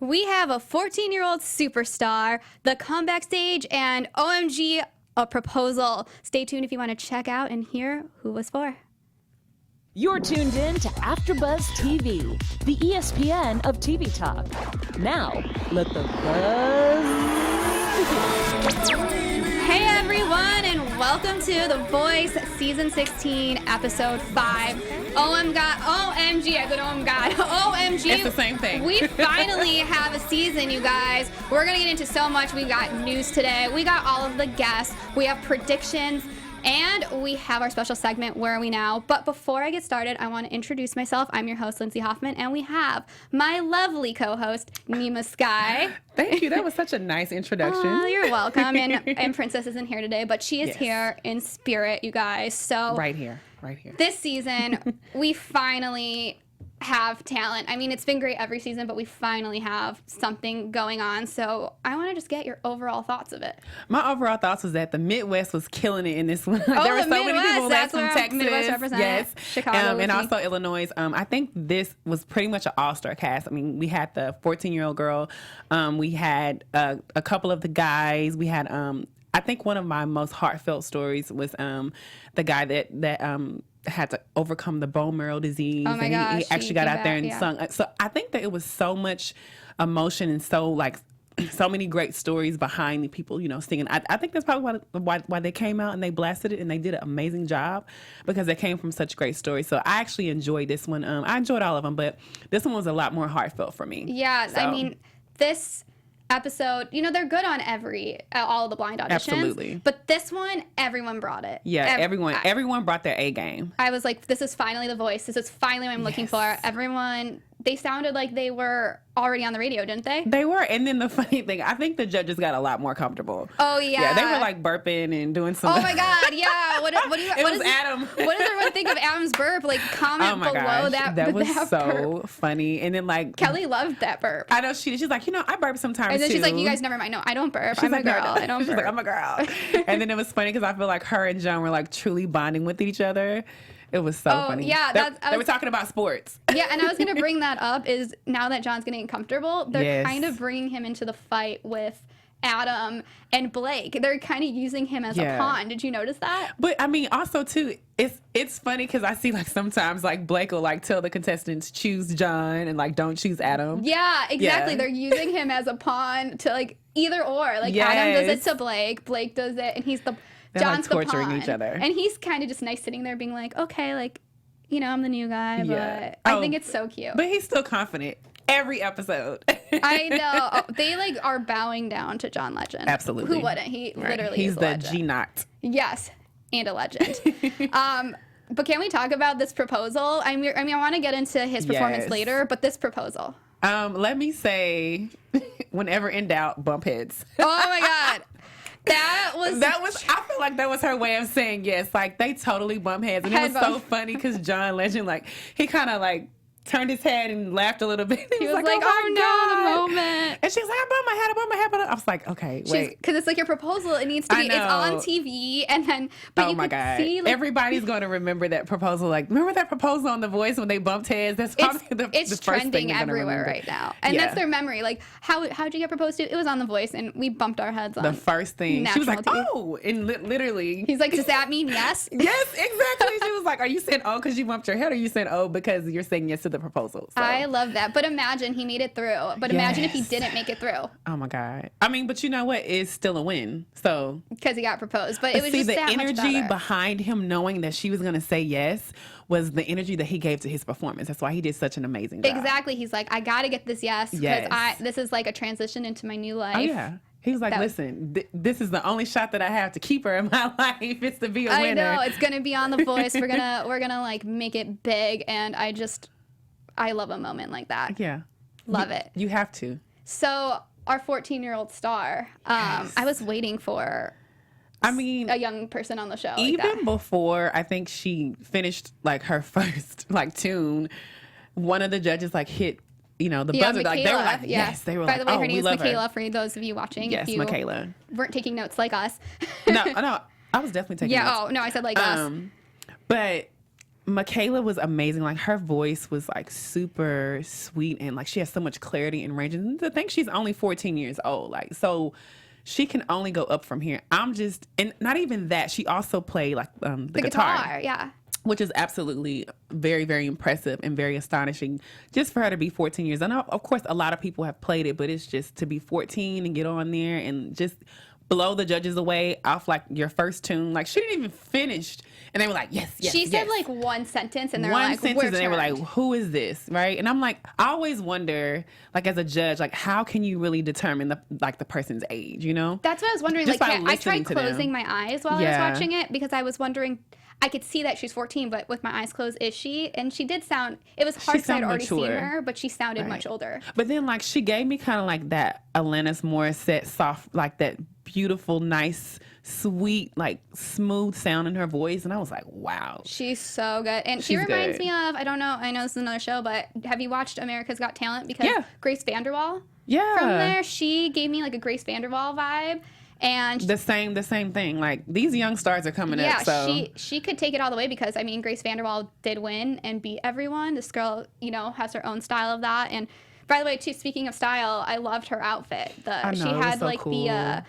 we have a 14-year-old superstar, the comeback stage, and OMG, a proposal. Stay tuned if you want to check out and hear who was for. You're tuned in to AfterBuzz TV, the ESPN of TV talk. Now, let the buzz begin. Hey everyone, and welcome to The Voice Season 16, Episode 5. OMG, I said OMG. It's the same thing. We finally have a season, you guys. We're going to get into so much. We got news today. We got all of the guests. We have predictions. And we have our special segment, Where Are We Now? But before I get started, I want to introduce myself. I'm your host, Lindsay Hoffman, and we have my lovely co-host, Neema Skye. Thank you. That was such a nice introduction. You're welcome. And Princess isn't here today, but she is here in spirit, you guys. So right here. This season, we finally have talent. I mean, it's been great every season, but we finally have something going on. So I want to just get your overall thoughts of it. My overall thoughts was that the Midwest was killing it in this one. Oh, there were so Midwest, many people left from Texas. Midwest represent. Yes. Chicago. And also Illinois. I think this was pretty much an all-star cast. I mean, we had the 14-year-old girl. We had a couple of the guys. We had, I think one of my most heartfelt stories was the guy that had to overcome the bone marrow disease. Oh my gosh, he actually got out there and sung. So I think that it was so much emotion and so many great stories behind the people, singing. I think that's probably why they came out and they blasted it and they did an amazing job, because they came from such great stories. So I actually enjoyed this one. I enjoyed all of them, but this one was a lot more heartfelt for me. Yeah, so. I mean, this episode, they're good on all of the blind auditions. Absolutely. But this one, everyone brought it. Yeah, everyone brought their A game. I was like, this is finally the voice. This is finally what I'm looking for. Everyone, they sounded like they were already on the radio, didn't they? They were. And then the funny thing, I think the judges got a lot more comfortable. Oh, yeah. Yeah, they were like burping and doing some. Oh, my God. Yeah. What was Adam. What does everyone think of Adam's burp? Like, comment below that. That was so burp. Funny. And then Kelly loved that burp. I know she's like, I burp sometimes too. And then she's like, you guys never mind. No, I don't burp. I'm a girl. I don't burp. She's like, I'm a girl. And then it was funny because I feel like her and John were like truly bonding with each other. It was so funny. Yeah, they were talking about sports. Yeah, and I was going to bring that up is now that John's getting comfortable, they're kind of bringing him into the fight with Adam and Blake. They're kind of using him as a pawn. Did you notice that? But I mean, also too, it's funny because I see sometimes Blake will tell the contestants choose John and don't choose Adam. Yeah, exactly. Yeah. They're using him as a pawn to either or. Adam does it to Blake, Blake does it, and he's the. They're John's torturing the pawn. each other. And he's kind of just nice sitting there being like, okay, I'm the new guy, but I think it's so cute. But he's still confident every episode. I know. They are bowing down to John Legend. Absolutely. Who wouldn't? He literally is a legend. He's the G-Knot. Yes, and a legend. But can we talk about this proposal? I mean, I want to get into his performance later, but this proposal. Let me say, whenever in doubt, bump heads. Oh my God. That was I feel like that was her way of saying yes. They totally bump heads. And it was so funny because John Legend, he kind of turned his head and laughed a little bit. He was like, oh no, the moment. And she's like, I bumped my head. But I was like, okay, wait. Because it's your proposal. It needs to be, it's on TV. And then, but you could see. Everybody's going to remember that proposal. Remember that proposal on The Voice when they bumped heads? That's probably the first trending thing everywhere right now. And that's their memory. How'd you get proposed to? It was on The Voice and we bumped our heads on. The first thing. She was like, TV. Oh, and literally. He's like, does that mean yes? Yes, exactly. She was like, are you saying oh because you bumped your head, or are you saying oh because you're saying yes to the proposal? So. I love that. But imagine he made it through. But imagine if he didn't make it through. Oh my God. I mean, but you know what? It's still a win. So because he got proposed. But it was just the that energy much better. behind him knowing that she was going to say yes was the energy that he gave to his performance. That's why he did such an amazing job. Exactly. He's like, I got to get this yes. Because this is a transition into my new life. Oh, yeah. He was like, listen, this is the only shot that I have to keep her in my life. It's to be a winner. I know. It's going to be on The Voice. We're gonna make it big. And I love a moment like that. Yeah. Love it. You have to. So our 14-year-old star, I was waiting for a young person on the show. Even before I think she finished her first tune, one of the judges hit the buzzer. Michaela, they were like, yes. They were By the way, her name is Michaela her. For those of you watching. Yes, if you Michaela. Weren't taking notes like us. No, I was definitely taking notes. I said like us. But Michaela was amazing. Like, her voice was like super sweet, and like she has so much clarity and range. And to think she's only 14 years old, like, so she can only go up from here. And not even that. She also played like the guitar, yeah, which is absolutely very, very impressive and very astonishing just for her to be 14 years. I know, of course, a lot of people have played it, but it's just to be 14 and get on there and just blow the judges away off like your first tune. Like, she didn't even finish, and they were like, yes. She said like one sentence, and they're like, sentence, and they were like, who is this, right? And I'm like, I always wonder, like, as a judge, like, how can you really determine the person's age, you know? That's what I was wondering. Just like, by I tried listening to them. closing my eyes while I was watching it, because I was wondering, I could see that she's 14, but with my eyes closed, is she? And she did sound, it was hard because I'd already seen her, but she sounded much older. But then, like, she gave me kind of like that Alanis Morissette soft, like that beautiful, nice, sweet, like smooth sound in her voice. And I was like, wow. She's so good. And she reminds me of, I don't know, I know this is another show, but have you watched America's Got Talent? Because Grace Vanderwaal from there, she gave me like a Grace Vanderwaal vibe. And the same thing. Like, these young stars are coming up. So she could take it all the way, because I mean, Grace Vanderwaal did win and beat everyone. This girl, you know, has her own style of that. And by the way, too, speaking of style, I loved her outfit. She had like cool.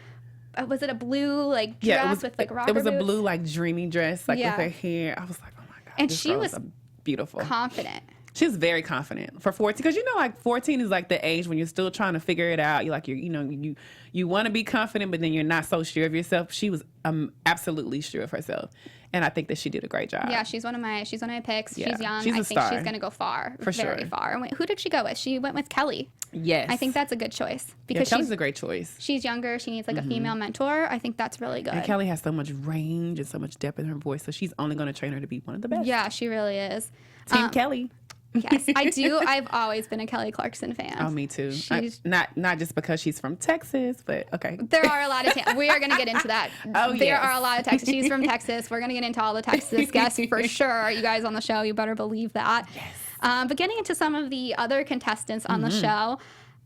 Was it a blue like dress with like rocker It was boots? a blue like dreamy dress, like with her hair. I was like, oh my god. And she was beautiful, confident. She was very confident for 14, because you know, like 14 is like the age when you're still trying to figure it out. You want to be confident, but then you're not so sure of yourself. She was absolutely sure of herself, and I think that she did a great job. Yeah, she's one of my picks. Yeah. She's young. She's a I think star. she's gonna go far, For very sure. far. And who did she go with? She went with Kelly. Yes, I think that's a good choice, because Kelly's a great choice. She's younger. She needs like a female mentor. I think that's really good. And Kelly has so much range and so much depth in her voice, so she's only going to train her to be one of the best. Yeah, she really is. Team Kelly. Yes, I do. I've always been a Kelly Clarkson fan. Oh, me too. Not just because she's from Texas, but okay. There are a lot of we are going to get into that. There are a lot of Texas. She's from Texas. We're going to get into all the Texas guests for sure. You guys on the show, you better believe that. Yes. But getting into some of the other contestants on the show,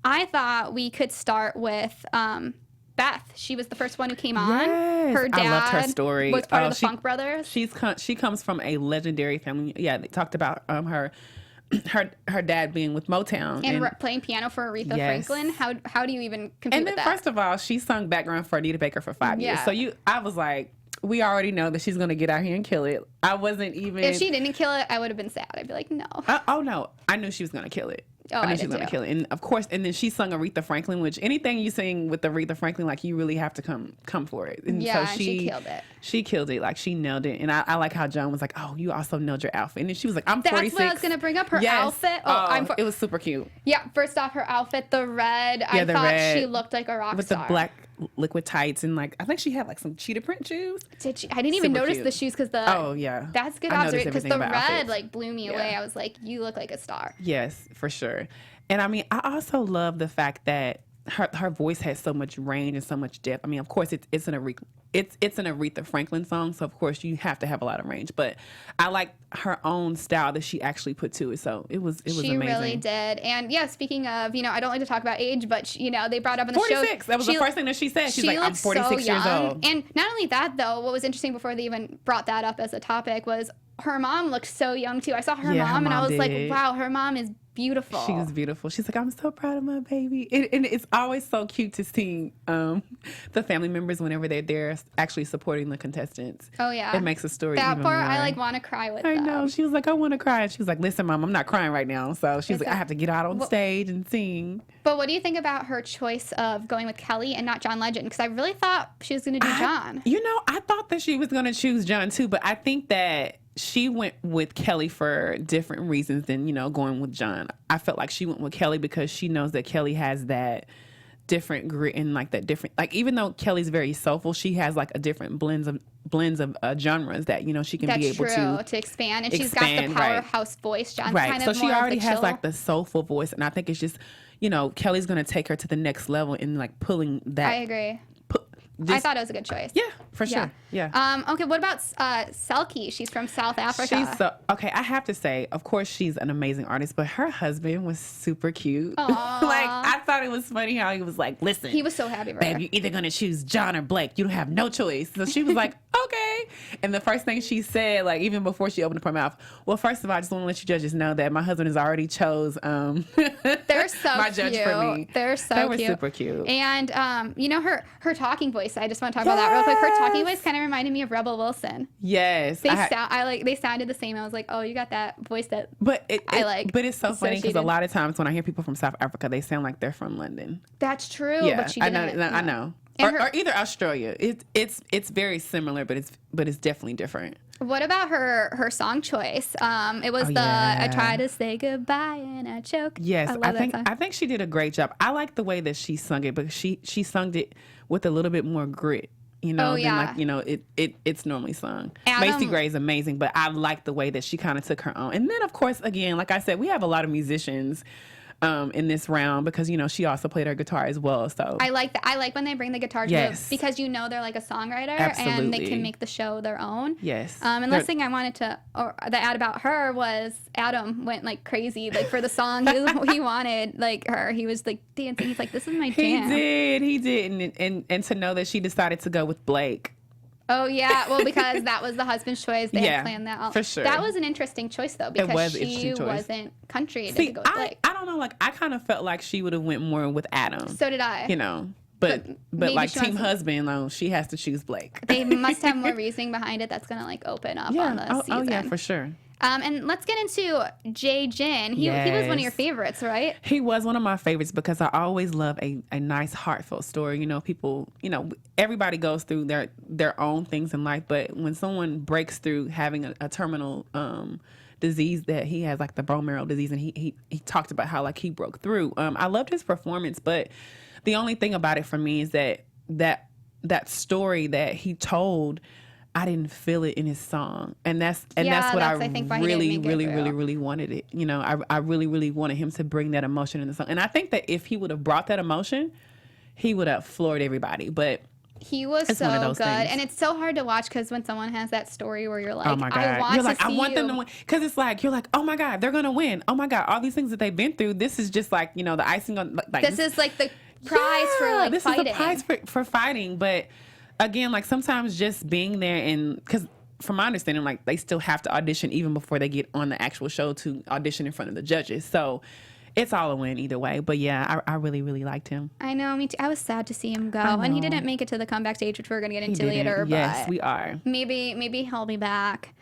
I thought we could start with Beth. She was the first one who came on. Yes. Her dad I loved her story. was part of the Funk Brothers. She comes from a legendary family. Yeah, they talked about her dad being with Motown and playing piano for Aretha Franklin. How do you even compete with that? First of all, she sung background for Anita Baker for 5 years. So I was like, we already know that she's going to get out here and kill it. I wasn't even... If she didn't kill it, I would have been sad. I'd be like, no. Oh, no. I knew she was going to kill it. Oh, I knew she was going to kill it. And of course, and then she sung Aretha Franklin, which anything you sing with Aretha Franklin, like, you really have to come for it. And yeah, so and she killed it. She killed it. Like, she nailed it. And I like how John was like, oh, you also nailed your outfit. And then she was like, I'm 46. That's what I was going to bring up, her outfit. It was super cute. Yeah, first off, her outfit, the red. I thought she looked like a rock with star. The black liquid tights, and like I think she had like some cheetah print shoes. Did she? I didn't even notice the shoes, because that's good observation, because the red outfits. Like blew me away. I was like, you look like a star. Yes, for sure. And I mean, I also love the fact that her voice has so much range and so much depth. I mean, of course, it's an Aretha Franklin song, so of course you have to have a lot of range. But I like her own style that she actually put to it. So it was amazing. She really did. And yeah, speaking of, I don't like to talk about age, but they brought up in the 46. That was the first thing that she said. She's like, I'm 46 years old. And not only that, though, what was interesting before they even brought that up as a topic was her mom looked so young too. I saw her mom and I was like, wow, her mom is beautiful. She was beautiful. She's like, I'm so proud of my baby. And it's always so cute to see the family members whenever they're there actually supporting the contestants. Oh, yeah. It makes the story that even part, more. I want to cry with them. I know. She was like, I want to cry. And she was like, listen, Mom, I'm not crying right now. So she's like, I have to get out on stage and sing. But what do you think about her choice of going with Kelly and not John Legend? Because I really thought she was going to do John. I thought that she was going to choose John too, but I think that she went with Kelly for different reasons than, going with John. I felt like she went with Kelly because she knows that Kelly has that different grit and like that different, like, even though Kelly's very soulful, she has like a different blends of genres that, she can be able to expand. And she's got the powerhouse voice. John's kind of so she more already of the has chill. like the soulful voice. And I think it's just, Kelly's going to take her to the next level in like pulling that. I agree. I thought it was a good choice. Yeah, for sure. Yeah. Okay, what about Selkie? She's from South Africa. I have to say, of course, she's an amazing artist, but her husband was super cute. Like, I thought it was funny how he was like, listen. He was so happy for babe, her. you're either going to choose John or Blake. You don't have no choice. So she was like, okay. And the first thing she said, like even before she opened up her mouth, well, first of all, I just want to let you judges know that my husband has already chose They're so my cute. judge for me. They're so They cute. were super cute. And you know her talking voice. I just want to talk about that real quick. Her talking voice kind of reminded me of Rebel Wilson. Yes. They sounded the same. I was like, oh, you got that voice that I like. But it's so funny because a lot of times when I hear people from South Africa, they sound like they're from London. That's true. Yeah, but she didn't. I know. Or either Australia. It's very similar, but it's definitely different. What about her song choice? It was I try to say goodbye and I choke. Yes, I think she did a great job. I like the way that she sung it, but she sung it with a little bit more grit. Than like it's normally sung. Macy Gray is amazing, but I like the way that she kind of took her own. And then of course, again, like I said, we have a lot of musicians in this round because she also played her guitar as well. So I like that. I like when they bring the guitar to because they're like a songwriter. Absolutely. And they can make the show their own. Yes. And last thing I wanted to add about her was Adam went like crazy like for the song. He wanted like her. He was like dancing. He's like, this is my jam. He did, and to know that she decided to go with Blake. Oh, yeah. Well, because that was the husband's choice. They had planned that out. For sure. That was an interesting choice, though, because she wasn't country. See, I don't know. Like, I kind of felt like she would have went more with Adam. So did I. But like team husband, she has to choose Blake. They must have more reasoning behind it that's going to, like, open up on the season. Oh, yeah, for sure. And let's get into Jay Jin. He was one of your favorites, right? He was one of my favorites because I always love a nice, heartfelt story. People, everybody goes through their own things in life, but when someone breaks through having a terminal disease that he has, like the bone marrow disease, and he talked about how like he broke through. I loved his performance, but the only thing about it for me is that story that he told, I didn't feel it in his song, and that's what I really wanted it. I really wanted him to bring that emotion in the song, and I think that if he would have brought that emotion, he would have floored everybody. But he was so good, and it's so hard to watch because when someone has that story where you're like, oh my God. I want them to win, because it's like you're like, oh my God, they're gonna win. Oh my God, all these things that they've been through. This is just like the icing on. Like this is like the prize for like this fighting. This is the prize for fighting, but. Again, like sometimes just being there, and because from my understanding, like they still have to audition even before they get on the actual show to audition in front of the judges. So it's all a win either way. But yeah, I really, really liked him. I know, me too. I was sad to see him go, and he didn't make it to the comeback stage, which we're going to get into later. Yes, but we are. Maybe he'll be back.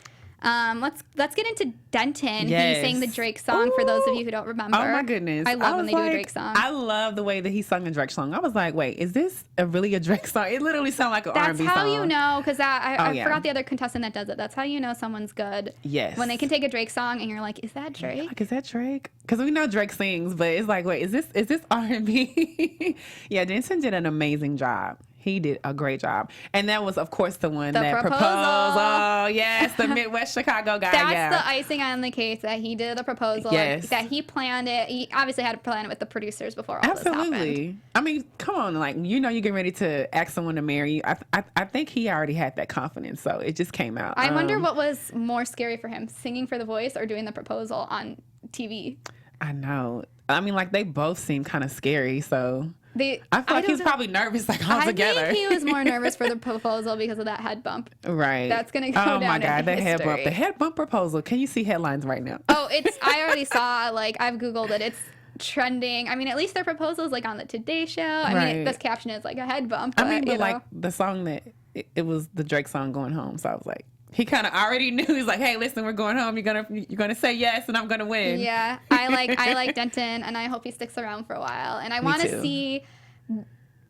Let's get into Denton. Yes. He sang the Drake song. For those of you who don't remember. Oh my goodness! I love when they do a Drake song. I love the way that he sung the Drake song. I was like, wait, is this really a Drake song? It literally sounded like an R&B song. That's how you know, because I forgot the other contestant that does it. That's how you know someone's good. Yes. When they can take a Drake song and you're like, is that Drake? Like, is that Drake? Because we know Drake sings, but it's like, wait, is this R&B? Yeah, Denton did an amazing job. He did a great job. And that was, of course, the one that proposed. Oh, yes, the Midwest Chicago guy. That's the icing on the cake, that he did the proposal. Yes. That he planned it. He obviously had to plan it with the producers before all this happened. I mean, come on. Like, you're getting ready to ask someone to marry you. I think he already had that confidence, so it just came out. I wonder what was more scary for him, singing for The Voice or doing the proposal on TV. I know. I mean, like, they both seem kind of scary, so... I feel like he was probably nervous, like, altogether. I think he was more nervous for the proposal because of that head bump. Right. That's going to go down in history. Oh, my God, that head bump. The head bump proposal. Can you see headlines right now? Oh, I already saw, like, I've Googled it. It's trending. I mean, at least their proposal is, like, on the Today Show. I mean, this caption is, like, a head bump. But, like, the song that, it was the Drake song, Going Home. So I was like, he kind of already knew. He's like, hey, listen, we're going home. You're gonna say yes, and I'm gonna win. Yeah, I like Denton, and I hope he sticks around for a while. And I want to see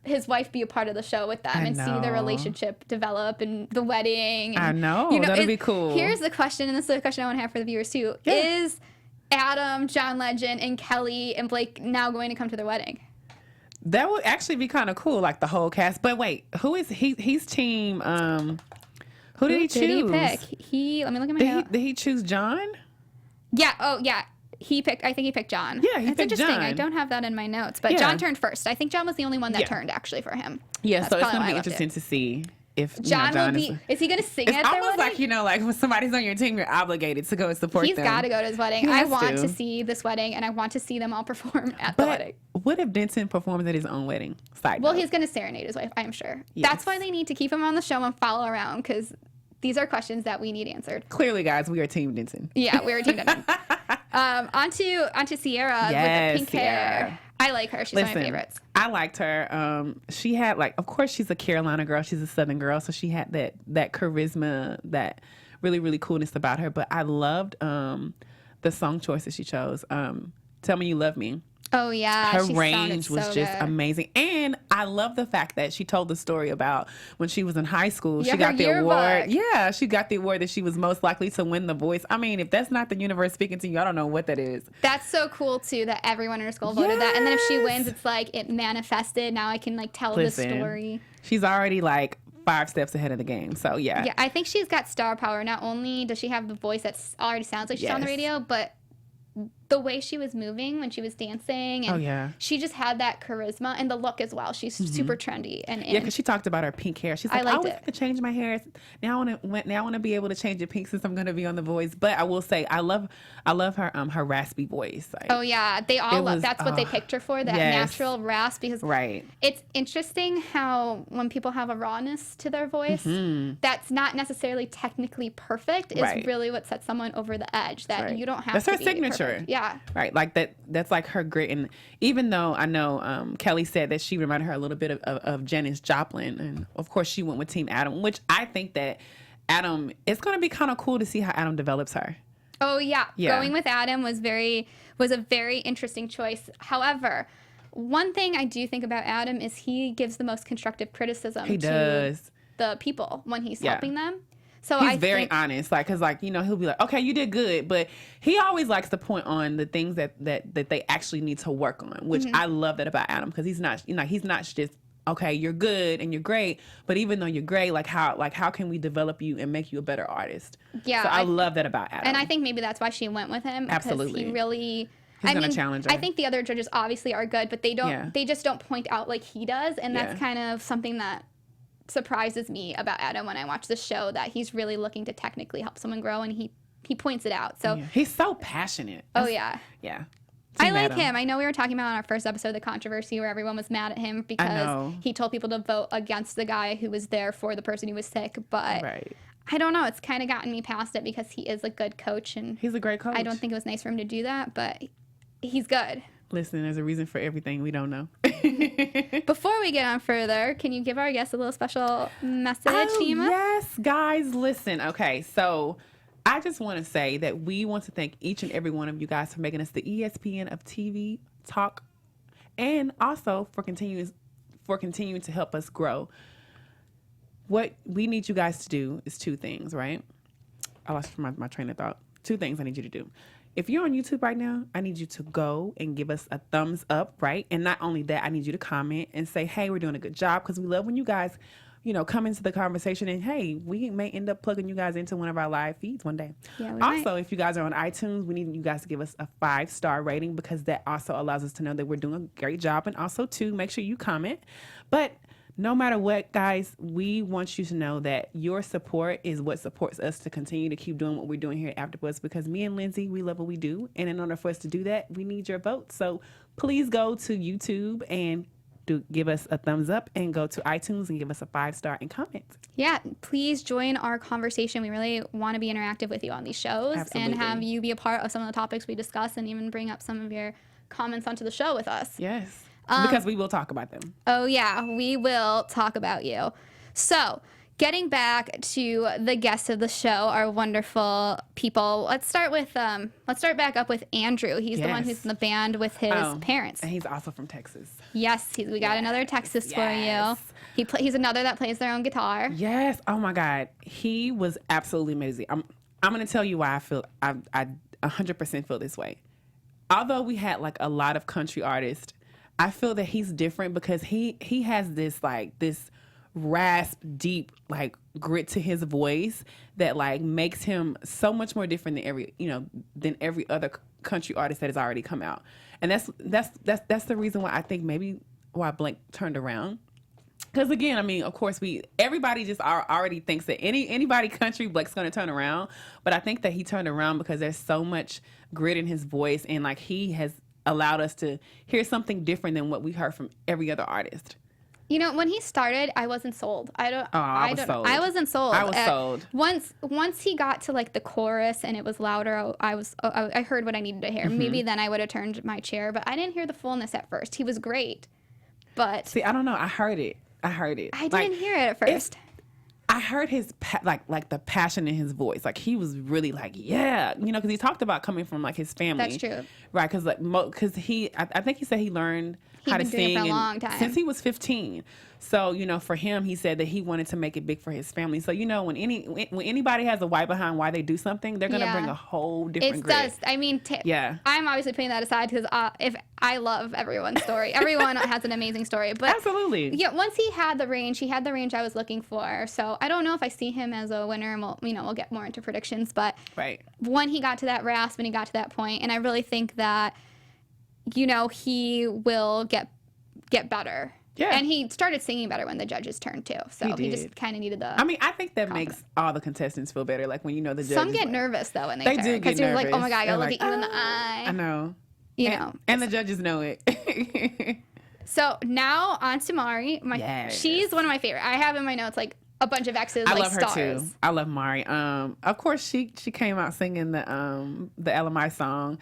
his wife be a part of the show with them and see their relationship develop and the wedding. And, I know. That'd be cool. Here's the question, and this is a question I want to have for the viewers too. Yeah. Is Adam, John Legend, and Kelly and Blake now going to come to their wedding? That would actually be kind of cool, like the whole cast. But wait, who is he? He's team. Who did he choose? Did he pick? Let me look at my notes. Did he choose John? Yeah. Oh, yeah. I think he picked John. Yeah, he picked John. It's interesting. I don't have that in my notes, but John turned first. I think John was the only one that turned actually for him. Yeah, so it's going to be interesting to see if John will be. Is he going to sing at their wedding? It's almost like, like when somebody's on your team, you're obligated to go and support them. He's got to go to his wedding. I want to see this wedding, and I want to see them all perform at the wedding. What if Denton performs at his own wedding? Well, he's going to serenade his wife, I'm sure. Yes. That's why they need to keep him on the show and follow around, because these are questions that we need answered. Clearly, guys, we are Team Denton. Yeah, we are Team Denton. Onto Sierra with the pink hair. I like her. She's one of my favorites. I liked her. She had of course, she's a Carolina girl. She's a Southern girl, so she had that charisma, that really, really coolness about her. But I loved the song choices she chose. Tell Me You Love Me. Oh, yeah. Her range was just amazing. And I love the fact that she told the story about when she was in high school. Yeah, she got the yearbook. award. Yeah, she got the award that she was most likely to win The Voice. I mean, if that's not the universe speaking to you, I don't know what that is. That's so cool, too, that everyone in her school voted that. And then if she wins, it's like it manifested. Now I can tell the story. She's already 5 steps ahead of the game. So, yeah. Yeah, I think she's got star power. Not only does she have the voice that already sounds like she's on the radio, but the way she was moving when she was dancing, and she just had that charisma and the look as well. She's super trendy and because she talked about her pink hair. She's like, I always have to change my hair. Now I want to be able to change it pink since I'm going to be on The Voice. But I will say, I love her raspy voice. Oh yeah, they all love. That's what they picked her for, that natural rasp. Because it's interesting how when people have a rawness to their voice, that's not necessarily technically perfect. Is really what sets someone over the edge. That you don't have. That's to her be signature. Perfect. Yeah. Right. That's like her grit. And even though I know Kelly said that she reminded her a little bit of Janis Joplin, and of course she went with Team Adam, which I think that Adam, it's going to be kind of cool to see how Adam develops her. Oh yeah. Going with Adam was a very interesting choice. However, one thing I do think about Adam is he gives the most constructive criticism to the people when he's helping them. So he's very honest, because he'll be like, okay, you did good, but he always likes to point on the things that they actually need to work on, which I love that about Adam, because he's not just, okay, you're good and you're great, but even though you're great, how can we develop you and make you a better artist? Yeah, so I love that about Adam, and I think maybe that's why she went with him. Absolutely, he really. He's gonna challenge her. I think the other judges obviously are good, but they don't. Yeah. They just don't point out like he does, and that's kind of something that surprises me about Adam when I watch the show, that he's really looking to technically help someone grow, and he points it out. So he's so passionate. Yeah. I like him. I know we were talking about on our first episode the controversy where everyone was mad at him because he told people to vote against the guy who was there for the person who was sick, but I don't know. It's kind of gotten me past it because he is a good coach, and he's a great coach. I don't think it was nice for him to do that, but he's good. Listen, there's a reason for everything we don't know. Before we get on further, can you give our guests a little special message, Neema? Yes, guys, listen. Okay, so I just want to say that we want to thank each and every one of you guys for making us the ESPN of TV talk, and also for continuing to help us grow. What we need you guys to do is 2 things, right? I lost my train of thought. 2 things I need you to do. If you're on YouTube right now, I need you to go and give us a thumbs up, right? And not only that, I need you to comment and say, hey, we're doing a good job, because we love when you guys, come into the conversation, and hey, we may end up plugging you guys into one of our live feeds one day. Yeah, also, if you guys are on iTunes, we need you guys to give us a 5-star rating, because that also allows us to know that we're doing a great job. And also, too, make sure you comment. But no matter what, guys, we want you to know that your support is what supports us to continue to keep doing what we're doing here at AfterBuzz, because me and Lindsay, we love what we do. And in order for us to do that, we need your vote. So please go to YouTube and give us a thumbs up, and go to iTunes and give us a 5-star and comment. Yeah, please join our conversation. We really want to be interactive with you on these shows. Absolutely. And have you be a part of some of the topics we discuss, and even bring up some of your comments onto the show with us. Yes. Because we will talk about them. Oh, yeah. We will talk about you. So, getting back to the guests of the show, our wonderful people. Let's start back up with Andrew. He's the one who's in the band with his parents. And he's also from Texas. Yes. We got another Texas for you. He's another that plays their own guitar. Yes. Oh, my God. He was absolutely amazing. I'm going to tell you why I 100% feel this way. Although we had a lot of country artists, I feel that he's different because he has this rasp, deep grit to his voice that makes him so much more different than every other country artist that has already come out. And that's the reason why I think maybe why Blake turned around. Because again, I mean, of course, everybody just already thinks that anybody country, Blake's going to turn around. But I think that he turned around because there's so much grit in his voice, and he has allowed us to hear something different than what we heard from every other artist. You know, when he started, I wasn't sold. I was sold. I wasn't sold. I was sold. Once he got to like the chorus and it was louder, I heard what I needed to hear. Maybe then I would have turned my chair, but I didn't hear the fullness at first. He was great, but see, I don't know. I heard it. I didn't hear it at first. I heard his like the passion in his voice. Like he was really like, yeah, you know, because he talked about coming from like his family. That's true, right? Because I think he said he learned how to sing for a long time. Since he was 15. So, you know, for him, he said that he wanted to make it big for his family. So, you know, when anybody has a why behind why they do something, they're gonna bring a whole different grit. It does. I mean, I'm obviously putting that aside because if I love everyone's story, everyone has an amazing story. But absolutely, yeah. Once he had the range I was looking for. So I don't know if I see him as a winner, and we'll get more into predictions. But when he got to that rasp, when he got to that point, and I really think that, you know, he will get better. Yeah. And he started singing better when the judges turned too. So he just kind of needed the. I mean, I think that makes all the contestants feel better. Like when you know the judges. Some get nervous though when they turn. Do because you're like, oh my God, I gotta look at you in the eye. I know. You know. And the judges know it. So now on to Mari. She's one of my favorite. I have in my notes like a bunch of X's. I like love her stars. too. I love Mari. Of course she came out singing the LMI song.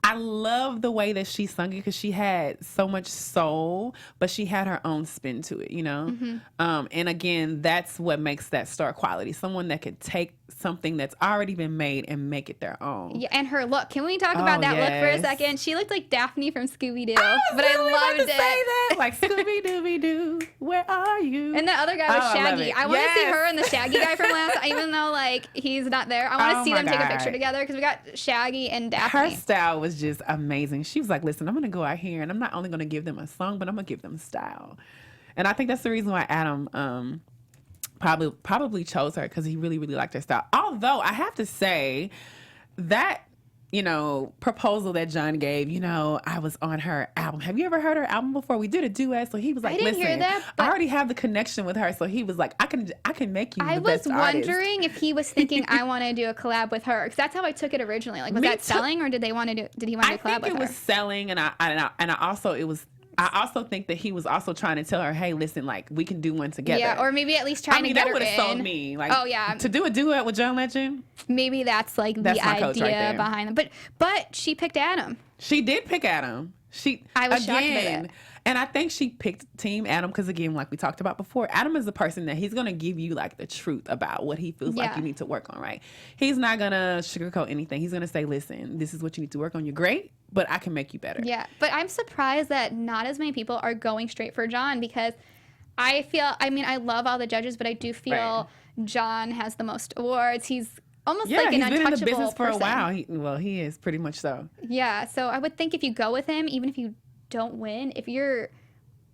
I love the way that she sung it because she had so much soul, but she had her own spin to it, you know? Mm-hmm. And again, that's what makes that star quality. Someone that could take something that's already been made and make it their own. Yeah, and her look. Can we talk about that look for a second? She looked like Daphne from Scooby-Doo, but I loved it. Say that. Like, Scooby-Dooby-Doo, where are you? And the other guy was Shaggy. I want to see her and the Shaggy guy from last, even though, like, he's not there. I want to see them take a picture together because we got Shaggy and Daphne. Her style was just amazing. She was like, listen, I'm going to go out here and I'm not only going to give them a song, but I'm going to give them style. And I think that's the reason why Adam probably chose her, because he really, really liked her style. Although I have to say that, you know, proposal that John gave, you know, I was on her album. Have you ever heard her album before? We did a duet, so he was like, listen, hear that, I already have the connection with her. So he was like, I can make you the best artist. I was wondering if he was thinking I want to do a collab with her, because that's how I took it originally. Like, was that selling, or did he want to do a collab with her? I think it was selling, and I also think that he was also trying to tell her, hey, listen, like, we can do one together. Yeah, or maybe at least trying to get her in. that would have sold me. Like, oh yeah, to do a duet with John Legend. Maybe that's like the idea behind them. But she picked Adam. She did pick Adam. I was shocked with it. And I think she picked Team Adam because, again, like we talked about before, Adam is the person that he's going to give you, like, the truth about what he feels like you need to work on, right? He's not going to sugarcoat anything. He's going to say, listen, this is what you need to work on. You're great, but I can make you better. Yeah, but I'm surprised that not as many people are going straight for John, because I love all the judges, but I do feel John has the most awards. He's almost like an untouchable person. He's been in the business for a while. He is pretty much so. Yeah, so I would think if you go with him, even if you don't win, if you're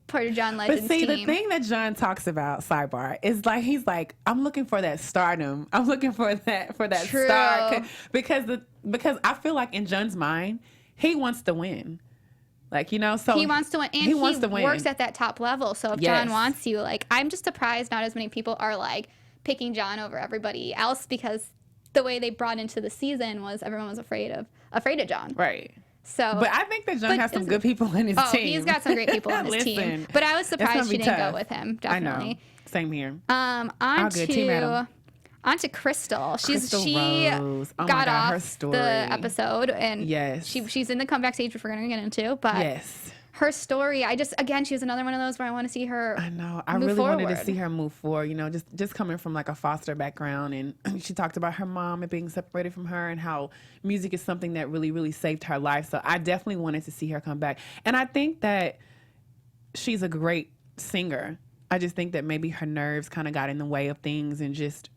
part of John Legend's team. But see, the thing that John talks about, sidebar, is like, he's like, I'm looking for that stardom. I'm looking for that True. star. Because I feel like in John's mind, he wants to win. Like, you know, so he wants to win, and he works at that top level. So if John wants you, like, I'm just surprised not as many people are like picking John over everybody else, because the way they brought into the season was everyone was afraid of John. Right. So, but I think that John has some good people in his team. Oh, he's got some great people on his team. But I was surprised she didn't go with him. Definitely. I know. Same here. On to Crystal. She Rose. Oh got off her story. the episode, and she's in the comeback stage, which we're going to get into. But her story, she was another one of those where I want to see her. I know. I really wanted to see her move forward. You know, just coming from like a foster background, and she talked about her mom and being separated from her, and how music is something that really, really saved her life. So I definitely wanted to see her come back, and I think that she's a great singer. I just think that maybe her nerves kind of got in the way of things, and just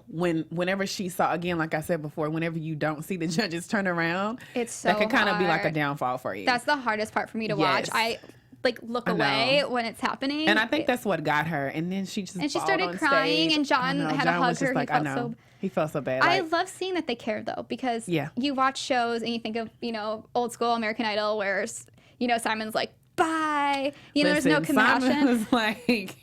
whenever she saw, again, like I said before, whenever you don't see the judges turn around, it's so that can kind of be like a downfall for you. That's the hardest part for me to watch. I look away when it's happening, and I think that's what got her. And then she started crying, and John had to hug her. He felt so bad. I love seeing that they care, though, because you watch shows and you think of, you know, old school American Idol, where, you know, Simon's like, bye, you know, there's no compassion. Simon was like,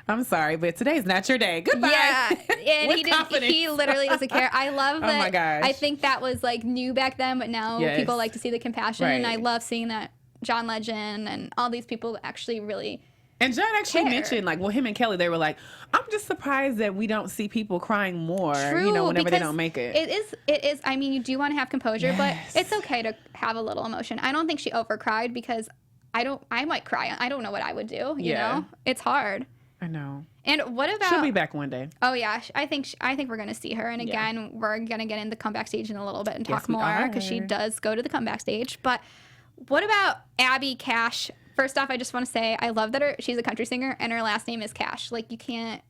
I'm sorry, but today's not your day. Goodbye. Yeah, and he literally doesn't care. I love that. Oh my gosh. I think that was like new back then, but now people like to see the compassion, and I love seeing that John Legend and all these people actually really And John actually care. mentioned, like, well, him and Kelly, they were like, I'm just surprised that we don't see people crying more, True, whenever they because don't make it. It is. I mean, you do want to have composure, Yes. but it's okay to have a little emotion. I don't think she overcried because I might cry. I don't know what I would do. You know, it's hard. I know. And what about? She'll be back one day. Oh yeah, I think we're gonna see her. And again, we're gonna get in the comeback stage in a little bit and talk more because she does go to the comeback stage. But what about Abby Cash? First off, I just want to say I love that she's a country singer and her last name is Cash. Like you can't.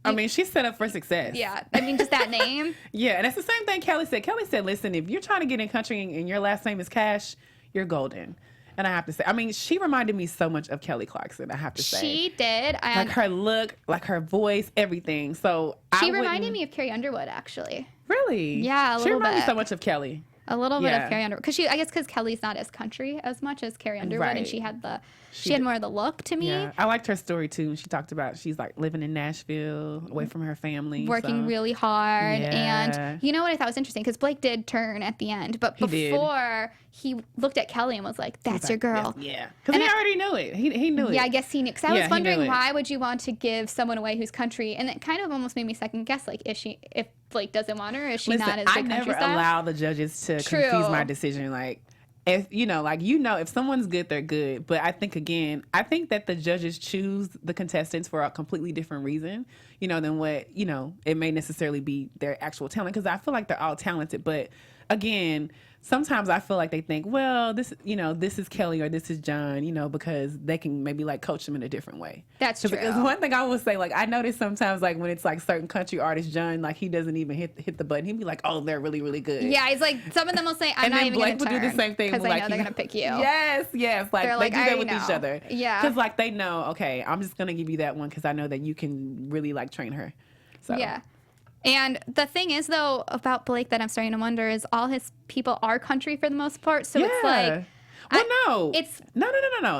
I mean, she's set up for success. Yeah, I mean, just that name. Yeah, and it's the same thing Kelly said. Kelly said, listen, if you're trying to get in country and your last name is Cash, you're golden. And I have to say, I mean, she reminded me so much of Kelly Clarkson, I have to say. She did. Like her look, like her voice, everything. So she reminded me of Carrie Underwood, actually. Really? Yeah, a little bit. She reminded me so much of Kelly. A little bit of Carrie Underwood, because Kelly's not as country as much as Carrie Underwood, and she had more of the look to me. Yeah, I liked her story too. She talked about she's like living in Nashville, away from her family, working really hard. And you know what I thought was interesting, because Blake did turn at the end, but before he looked at Kelly and was like, "That's your girl." Yeah, because he already knew it. He knew it. Yeah, I guess he knew. Because I was wondering, why would you want to give someone away who's country? And it kind of almost made me second guess, like, if Blake doesn't want her, is she not as good country style? I never allow the judges to confuse my decision. Like, if if someone's good, they're good. But I think that the judges choose the contestants for a completely different reason, than what, it may necessarily be their actual talent. Because I feel like they're all talented. But again, sometimes I feel like they think, well, this is Kelly or this is John, because they can maybe like coach them in a different way. That's true. Because one thing I will say, like, I notice sometimes, like, when it's like certain country artists, John, like, he doesn't even hit the button. He'd be like, oh, they're really, really good. Yeah, he's like, some of them will say, I'm not even going to turn. And then Blake would do the same thing. Because I know they're going to pick you. Yes. Like, they do that with each other. Yeah. Because, like, they know, okay, I'm just going to give you that one because I know that you can really, like, train her. So. Yeah. And the thing is, though, about Blake that I'm starting to wonder is all his people are country for the most part. So it's like... Well, it's no,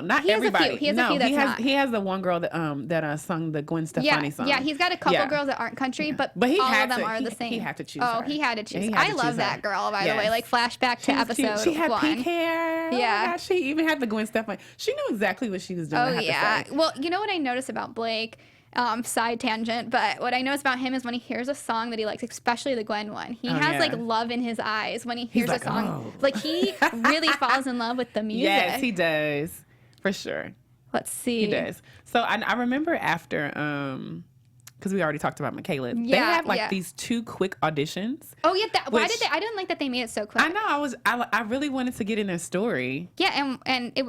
not everybody. He has a few that's not. He has the one girl that sung the Gwen Stefani song. Yeah, he's got a couple girls that aren't country, but he all had of them to, are the same. He had to choose her. he had to choose. I love that girl, by the way. Like, flashback to episode She had 1. pink hair. Yeah. Oh my gosh, she even had the Gwen Stefani. She knew exactly what she was doing. Oh, yeah. Well, you know what I noticed about Blake? Side tangent, but what I notice about him is when he hears a song that he likes, especially the Gwen one, he has like love in his eyes when he hears a song. Oh. Like, he really falls in love with the music. Yes, he does, for sure. Let's see. He does. So I remember after, because we already talked about Michaela. They had these 2 quick auditions. Oh yeah, why did they? I didn't like that they made it so quick. I know. I really wanted to get in their story. Yeah, and it.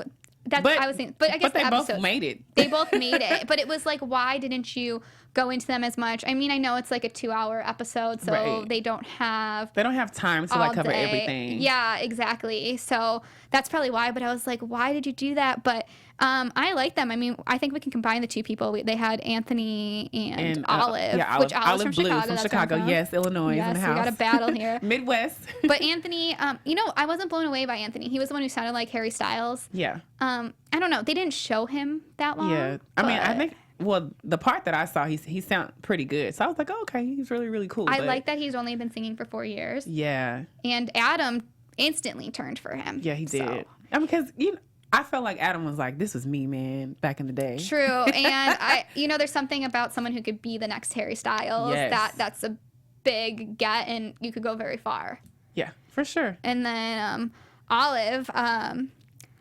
That's what I was thinking. But I guess they both made it. They both made it. But it was like, why didn't you go into them as much? I mean, I know it's like a 2-hour episode, so they don't have time to like cover everything. Yeah, exactly. So that's probably why. But I was like, why did you do that? But I like them. I mean, I think we can combine the 2 people. They had Anthony and Olive, which Olive's from Blue, Chicago. From Chicago, yes, Illinois, in the house. We got a battle here. Midwest. But Anthony, I wasn't blown away by Anthony. He was the one who sounded like Harry Styles. Yeah. I don't know. They didn't show him that long. Yeah. I mean, I think, well, the part that I saw, he sounded pretty good. So I was like, oh, okay, he's really, really cool. I like that he's only been singing for 4 years. Yeah. And Adam instantly turned for him. Yeah, he did. I mean, because, I felt like Adam was like, this was me, man, back in the day. True. And there's something about someone who could be the next Harry Styles. Yes. That's a big get, and you could go very far. Yeah, for sure. And then Olive,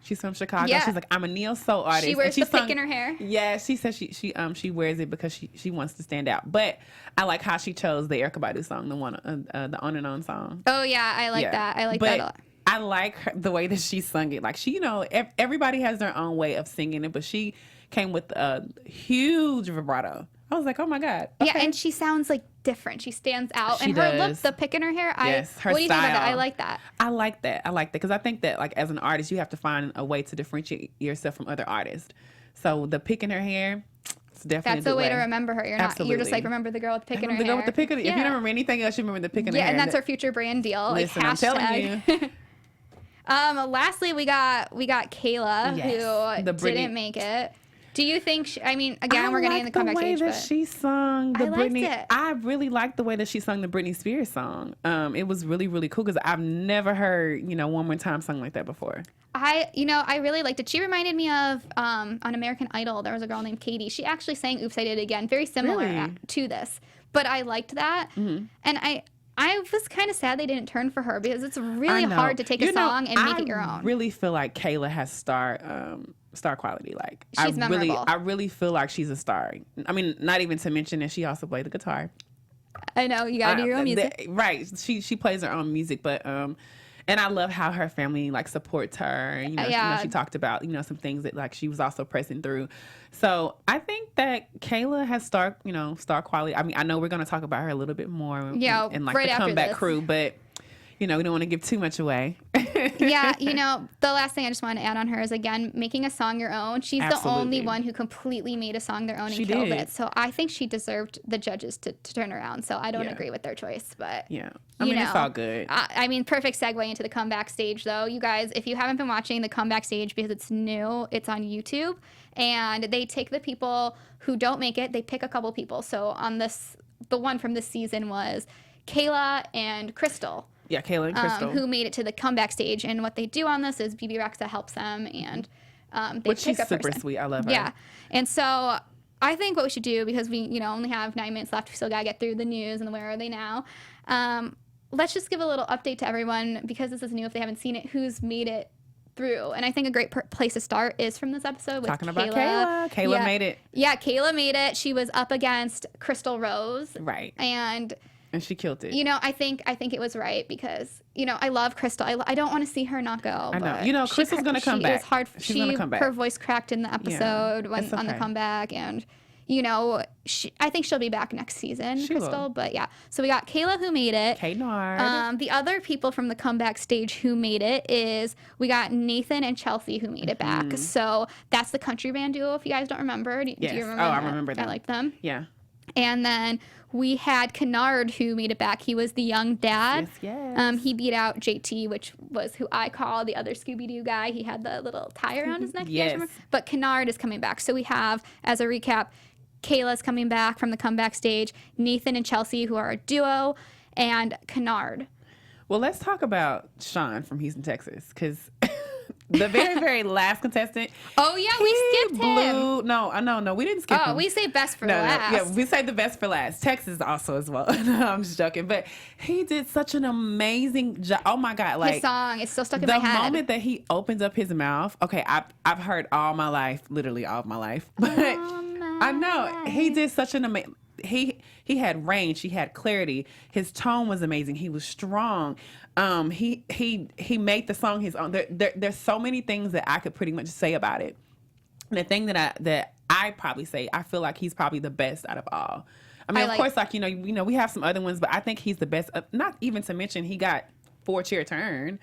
she's from Chicago. Yeah. She's like, I'm a neo-soul artist. She wears the pick in her hair. Yeah, she says she wears it because she wants to stand out. But I like how she chose the Erykah Badu song, the one, the On and On song. Oh yeah, I like that. I like that a lot. I like the way that she sung it. Like, she, everybody has their own way of singing it, but she came with a huge vibrato. I was like, oh my God. Okay. Yeah, and she sounds like different. She stands out. She and her does. look, the pick in her hair, her what do you style. think about that? I like that. I like that because I think that, like, as an artist, you have to find a way to differentiate yourself from other artists. So the pick in her hair, it's definitely that's a way to remember her. You're Absolutely. You're just like, remember the girl with the pick in her hair. The girl with the pick in her hair. If you don't remember anything else, you remember the pick in her hair. Yeah, and that's her future brand deal. Listen, like, I'm telling you. Lastly, we got Kayla, who didn't make it. Do you think? Again, we're getting in the comeback stage, the way but that she sung the I liked Britney. it. I really liked the way that she sung the Britney Spears song. It was really, really cool because I've never heard One More Time sung like that before. I really liked it. She reminded me of on American Idol. There was a girl named Katie. She actually sang "Oops, I Did It Again," very similar Really? to this. But I liked that, and I was kind of sad they didn't turn for her because it's really hard to take a song and make it your own. I really feel like Kayla has star quality. Like She's memorable. I really feel like she's a star. I mean, not even to mention that she also played the guitar. I know you gotta do your own music. Right. She plays her own music, but and I love how her family like supports her. She talked about some things that like she was also pressing through. So I think that Kayla has star quality. I mean, I know we're gonna talk about her a little bit more in like right the comeback this. crew, but we don't want to give too much away. Yeah, the last thing I just want to add on her is, again, making a song your own. She's the only one who completely made a song their own and killed it. So I think she deserved the judges to turn around. So I don't agree with their choice. But, yeah, it's all good. Perfect segue into the comeback stage, though. You guys, if you haven't been watching the comeback stage because it's new, it's on YouTube. And they take the people who don't make it. They pick a couple people. So on the one from this season was Kayla and Crystal. Yeah, Kayla and Crystal. Who made it to the comeback stage. And what they do on this is BB Rexa helps them, and they Which pick she's a super person. sweet. I love her. Yeah. And so I think what we should do, because we only have 9 minutes left, we still got to get through the news and the where are they now. Let's just give a little update to everyone, because this is new if they haven't seen it, who's made it through. And I think a great place to start is from this episode with talking Kayla. about Kayla. Kayla made it. Yeah, Kayla made it. She was up against Crystal Rose. Right. And she killed it. I think it was right because, I love Crystal. I don't want to see her not go. I know. Crystal's going to come back. It was hard. She's going to come back. Her voice cracked in the episode on the comeback. And, I think she'll be back next season, Crystal. Will. But, yeah. So we got Kayla who made it. Nard. The other people from the comeback stage who made it is we got Nathan and Chelsea who made it back. So that's the country band duo, if you guys don't remember. Do you remember that? I remember that. I like them. Yeah. And then we had Kennard who made it back. He was the young dad. Yes. He beat out JT, which was who I call the other Scooby-Doo guy. He had the little tie around his neck. Yes. But Kennard is coming back. So we have, as a recap, Kayla's coming back from the comeback stage, Nathan and Chelsea, who are a duo, and Kennard. Well, let's talk about Sean from Houston, Texas, because the very, very last contestant. Oh, yeah, we skipped him. No, we didn't skip him. Oh, we say best for last. Yeah, we say the best for last. Texas also as well. No, I'm just joking. But he did such an amazing job. Oh, my God. Like, his song is still stuck in my head. The moment that he opens up his mouth, okay, I've heard all my life, literally all of my life. But I know. He did such an amazing... He had range. He had clarity. His tone was amazing. He was strong. He made the song his own. There's so many things that I could pretty much say about it. And the thing that I probably say, I feel like he's probably the best out of all. I mean, of course, we have some other ones, but I think he's the best. Not even to mention he got 4-chair turn.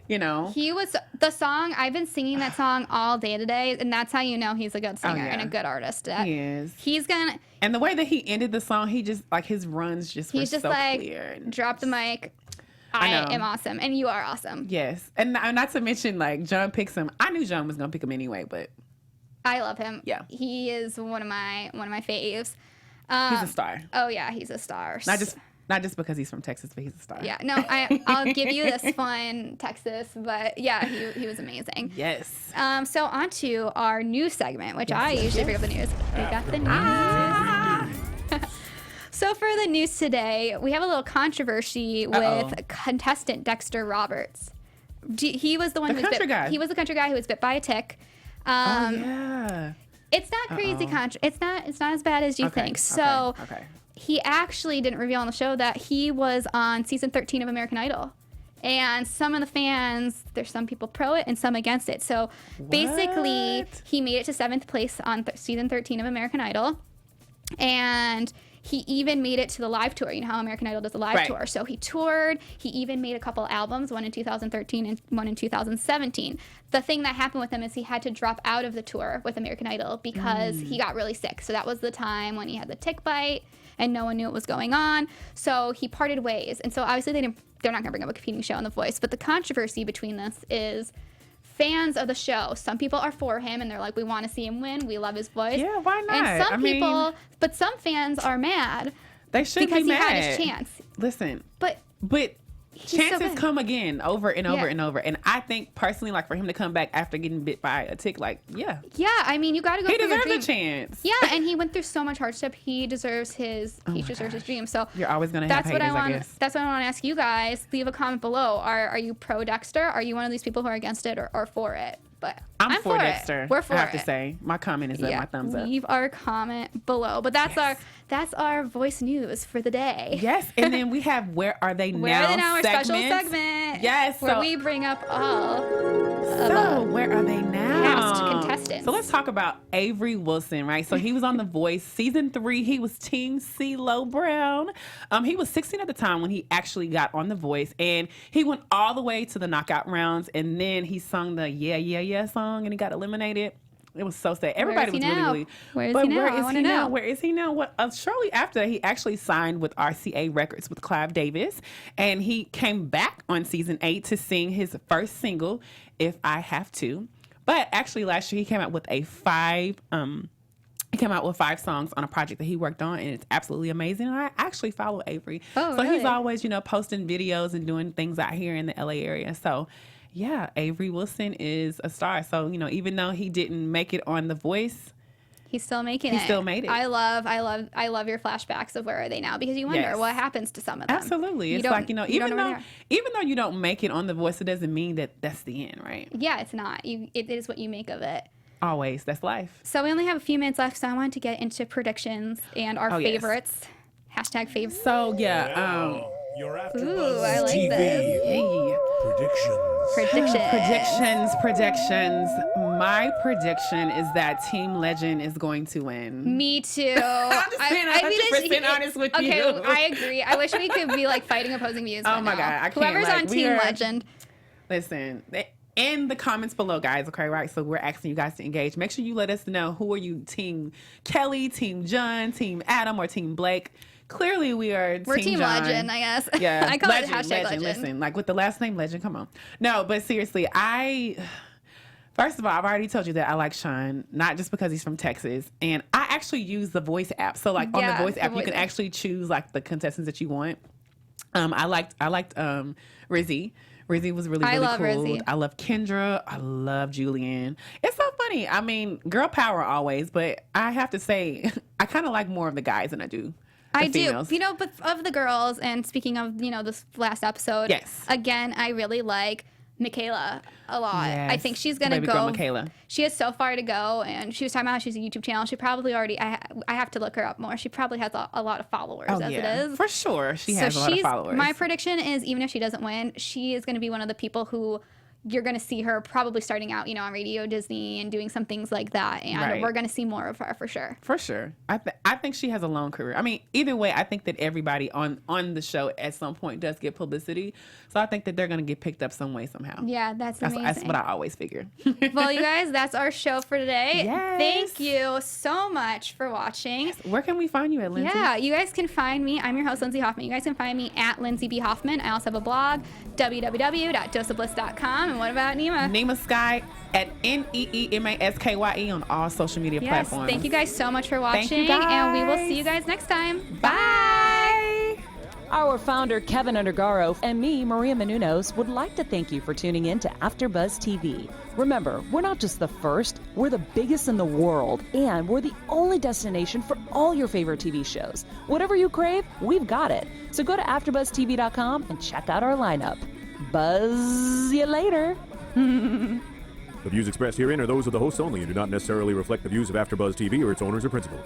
He was the song. I've been singing that song all day today, and that's how you know he's a good singer and a good artist. He is. He's gonna. And the way that he ended the song, he just like his runs just were so clear. Drop the mic. I am awesome, and you are awesome. Yes, and not to mention like John picks him. I knew John was gonna pick him anyway, but I love him. Yeah, he is one of my faves. He's a star. Oh yeah, he's a star. Not just because he's from Texas, but he's a star. Yeah, no, I'll give you this fun Texas, but yeah, he was amazing. Yes. So on to our news segment, which I usually bring up the news. We got the news. So for the news today, we have a little controversy with contestant Dexter Roberts. He was the one who was bit. He was the country guy who was bit by a tick. Yeah. It's not crazy It's not as bad as you think. So. Okay. He actually didn't reveal on the show that he was on season 13 of American Idol. And some of the fans, there's some people pro it and some against it. So basically, he made it to 7th place on season 13 of American Idol. And he even made it to the live tour. You know how American Idol does a live tour. So he toured. He even made a couple albums, one in 2013 and one in 2017. The thing that happened with him is he had to drop out of the tour with American Idol because he got really sick. So that was the time when he had the tick bite and no one knew what was going on. So he parted ways. And so obviously they're not going to bring up a competing show on The Voice. But the controversy between this is fans of the show. Some people are for him and they're like, we want to see him win. We love his voice. Yeah, why not? And some fans are mad. They should because be mad. he had his chance. Listen, but chances come again over and over Yeah. and over. And I think personally, like for him to come back after getting bit by a tick, like, yeah. Yeah, I mean, you got to go He for your deserves dream. a chance. Yeah, and he went through so much hardship. He deserves his dream. So You're always going to have that's what haters, I want. I guess. That's what I want to ask you guys. Leave a comment below. Are you pro Dexter? Are you one of these people who are against it or for it? But I'm for it. Dexter. We're for I have it. to say, my comment is up, my thumbs up. Leave our comment below. But that's our voice news for the day. Yes, and then we have Where Are They Now? Where Are They Now? Our special segment. segment. Yes, where so- we bring up all So, where are they now? past contestants. So let's talk about Avery Wilson, right? So he was on The Voice season 3. He was Team CeeLo Brown. He was 16 at the time when he actually got on The Voice, and he went all the way to the knockout rounds, and then he sung the Yeah Yeah Yeah song, and he got eliminated. It was so sad. Everybody was really. Where is he now? I want to know. Where is he now? What? Shortly after that, he actually signed with RCA Records with Clive Davis, and he came back on season 8 to sing his first single, "If I Have To." But actually, last year he came out with five songs on a project that he worked on, and it's absolutely amazing. And I actually follow Avery, Oh, so he's really? always posting videos and doing things out here in the LA area. So. Yeah, Avery Wilson is a star. So, even though he didn't make it on The Voice, He's still making it. He still made it. I love your flashbacks of Where Are They Now, because you wonder Yes. what happens to some of them. absolutely. You It's don't- like, you don't even know where though you don't make it on The Voice, it doesn't mean that that's the end, right? Yeah, it's not. It is what you make of it. Always. That's life. So we only have a few minutes left, so I wanted to get into predictions and our yes. favorites. Hashtag favorites. So, yeah. Your Ooh, AfterBuzz I like TV this. Hey. predictions. Predictions. My prediction is that Team Legend is going to win. Me too. I'm just being 100% honest with okay, you. I agree. I wish we could be like fighting opposing views. Oh right my now. God, I can't, Whoever's like, on we Team are- Legend. Listen, in the comments below, guys, okay, right? So we're asking you guys to engage. Make sure you let us know, who are you, Team Kelly, Team John, Team Adam, or Team Blake? Clearly, we're Team John. Legend, I guess. Yeah, I call legend, it hashtag legend. Listen, like with the last name Legend, come on. No, but seriously, first of all, I've already told you that I like Sean, not just because he's from Texas. And I actually use the Voice app. So like on Yeah, the Voice the app, you Voice can app. actually choose like the contestants that you want. I liked Rizzy. Rizzy was really, I really love cool. Rizzy. I love Kendra. I love Julianne. It's so funny. I mean, girl power always, but I have to say, I kind of like more of the guys than I do. I the do. females. But of the girls, and speaking of, this last episode, Yes. again, I really like Michaela a lot. I think she's going to Baby go. girl Michaela. She has so far to go, and she was talking about how she's a YouTube channel. She probably already, I have to look her up more. She probably has a lot of followers as it is. For sure. She has a lot of followers. My prediction is, even if she doesn't win, she is going to be one of the people who you're going to see her probably starting out, on Radio Disney and doing some things like that. And Right. we're going to see more of her for sure. For sure. I think she has a long career. I mean, either way, I think that everybody on the show at some point does get publicity. So I think that they're going to get picked up some way, somehow. Yeah, that's amazing. That's what I always figure. Well, you guys, that's our show for today. Yes. Thank you so much for watching. Where can we find you at, Lindsay? Yeah, you guys can find me. I'm your host, Lindsay Hoffman. You guys can find me at Lindsay B. Hoffman. I also have a blog, www.doseofbliss.com. And what about Neema? Neema Skye at NeemaSkye on all social media Yes, platforms. thank you guys so much for watching. Thank you, And we will guys. see you guys next time. Bye. Our founder, Kevin Undergaro, and me, Maria Menounos, would like to thank you for tuning in to AfterBuzz TV. Remember, we're not just the first, we're the biggest in the world, and we're the only destination for all your favorite TV shows. Whatever you crave, we've got it. So go to AfterBuzzTV.com and check out our lineup. Buzz you later. The views expressed herein are those of the hosts only and do not necessarily reflect the views of AfterBuzz TV or its owners or principals.